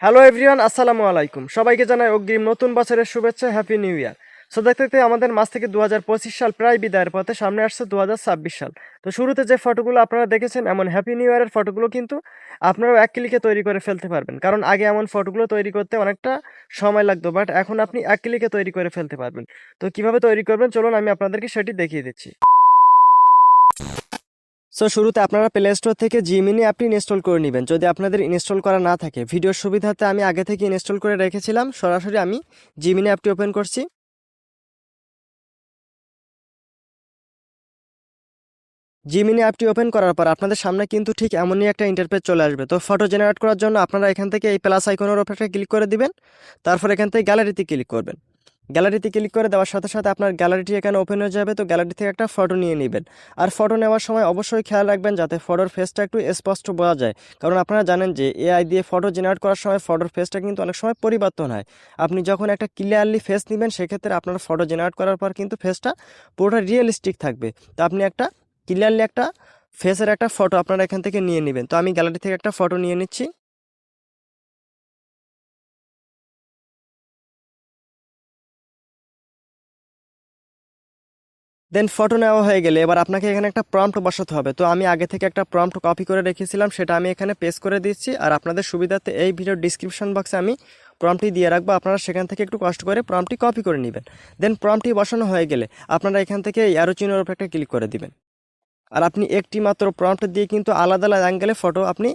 Hello everyone, আসসালামু আলাইকুম। সবাইকে জানাই অগ্রিম নতুন বছরের শুভেচ্ছা, হ্যাপি নিউ ইয়ার। সো দেখতে দেখতে আমাদের মাস থেকে 2025 সাল প্রায় বিদায়ের পথে, সামনে আসছে 2026 সাল। তো শুরুতে যে ফটোগুলো আপনারা দেখেছেন এমন হ্যাপি নিউ ইয়ারের ফটোগুলো কিন্তু আপনারাও এক ক্লিকে তৈরি করে ফেলতে পারবেন, কারণ আগে এমন ফটোগুলো তৈরি করতে অনেকটা সময় লাগতো, বাট এখন আপনি এক ক্লিকে তৈরি করে ফেলতে পারবেন। তো কিভাবে তৈরি করবেন চলুন আমি আপনাদেরকে সেটি দেখিয়ে দিচ্ছি। সো শুরুতে আপনারা প্লে স্টোর থেকে জিমিনি অ্যাপটি ইনস্টল করে নেবেন। যদি আপনাদের ইনস্টল করা না থাকে, ভিডিওর সুবিধাতে আমি আগে থেকে ইনস্টল করে রেখেছিলাম। সরাসরি আমি জিমিনি অ্যাপটি ওপেন করছি। জিমিনি অ্যাপটি ওপেন করার পর আপনাদের সামনে কিন্তু ঠিক এমনই একটা ইন্টারফেস চলে আসবে। তো ফটো জেনারেট করার জন্য আপনারা এখান থেকে এই প্লাস আইকনের উপর একটা ক্লিক করে দিবেন। তারপর এখান থেকে গ্যালারিতে ক্লিক করবেন। গ্যালারিতে ক্লিক করে দেওয়ার সাথে সাথে আপনার গ্যালারিটি এখানে ওপেন হয়ে যাবে। তো গ্যালারি থেকে একটা ফটো নিয়ে নেবেন। আর ফটো নেওয়ার সময় অবশ্যই খেয়াল রাখবেন যাতে ফটোর ফেসটা একটু স্পষ্ট বোঝা যায়, কারণ আপনারা জানেন যে এআই দিয়ে ফটো জেনারেট করার সময় ফটোর ফেসটা কিন্তু অনেক সময় পরিবর্তন হয়। আপনি যখন একটা ক্লিয়ারলি ফেস নেবেন, সেক্ষেত্রে আপনার ফটো জেনারেট করার পর কিন্তু ফেসটা পুরোটা রিয়েলিস্টিক থাকবে। তো আপনি একটা ক্লিয়ারলি একটা ফেসের একটা ফটো আপনারা এখান থেকে নিয়ে নেবেন। তো আমি গ্যালারি থেকে একটা ফটো নিয়ে নিচ্ছি। দেন ফটো নেওয়া হয়ে গেলে এবার আপনাকে এখানে একটা প্রম্পট বসাতে হবে। তো আমি আগে থেকে একটা প্রম্পট কপি করে রেখেছিলাম, সেটা আমি এখানে পেস্ট করে দিচ্ছি। আর আপনাদের সুবিধাতে এই ভিডিওর ডিসক্রিপশন বক্সে আমি প্রম্পটটি দিয়ে রাখবো, আপনারা সেখান থেকে একটু কষ্ট করে প্রম্পটটি কপি করে নেবেন। দেন প্রম্পটটি বসানো হয়ে গেলে আপনারা এখান থেকে এই অ্যারো চিহ্নের উপর একটা ক্লিক করে দিবেন। আর আপনি একটি মাত্র প্রম্পট দিয়ে কিন্তু আলাদা আলাদা অ্যাঙ্গেলে ফটো আপনি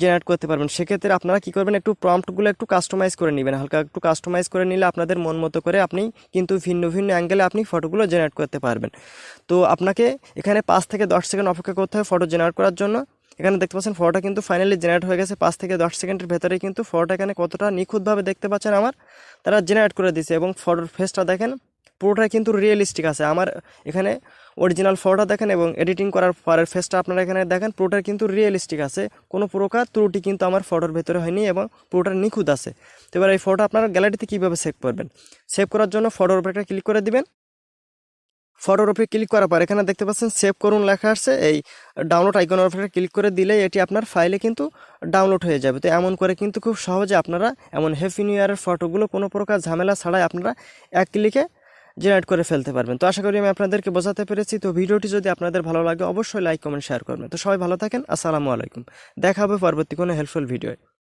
জেনারেট করতে পারবেন। সেক্ষেত্রে আপনারা কী করবেন, একটু প্রম্পটগুলো একটু কাস্টমাইজ করে নেবেন। হালকা একটু কাস্টমাইজ করে নিলে আপনাদের মন মতো করে আপনি কিন্তু ভিন্ন ভিন্ন অ্যাঙ্গেলে আপনি ফটোগুলো জেনারেট করতে পারবেন। তো আপনাকে এখানে 5 থেকে 10 সেকেন্ড অপেক্ষা করতে হবে ফটো জেনারেট করার জন্য। এখানে দেখতে পাচ্ছেন ফটোটা কিন্তু ফাইনালি জেনারেট হয়ে গেছে। 5 থেকে 10 সেকেন্ডের ভেতরে কিন্তু ফটোটা এখানে কতটা নিখুঁতভাবে দেখতে পাচ্ছেন আমার তারা জেনারেট করে দিয়েছে। এবং ফটোর ফেসটা দেখেন পুরোটাই কিন্তু রিয়েলিস্টিক আছে। আমার এখানে অরিজিনাল ফটোটা দেখেন এবং এডিটিং করার পরের ফেসটা আপনারা এখানে দেখেন, পুরোটাই কিন্তু রিয়েলিস্টিক আছে। কোনো প্রকার ত্রুটি কিন্তু আমার ফটোর ভেতরে হয়নি এবং পুরোটা নিখুঁত আছে। তো এবার এই ফটো আপনারা গ্যালারিতে কীভাবে সেভ করবেন, সেভ করার জন্য ফটোর উপরে একটা ক্লিক করে দিবেন। ফটোর উপরে ক্লিক করার পর এখানে দেখতে পাচ্ছেন সেভ করুন লেখা আসছে। এই ডাউনলোড আইকনের উপরে ক্লিক করে দিলে এটি আপনার ফাইলে কিন্তু ডাউনলোড হয়ে যাবে। তো এমন করে কিন্তু খুব সহজে আপনারা এমন হ্যাপি নিউ ইয়ারের ফটোগুলো কোনো প্রকার ঝামেলা ছাড়াই আপনারা এক ক্লিকে জেনারেট করে ফেলতে পারবেন। তো আশা করি আমি আপনাদেরকে বোঝাতে পেরেছি। তো ভিডিওটি যদি আপনাদের ভালো লাগে অবশ্যই লাইক কমেন্ট শেয়ার করবেন। তো সবাই ভালো থাকেন, আসসালামু আলাইকুম। দেখা হবে পরবর্তী কোনো হেল্পফুল ভিডিওয়।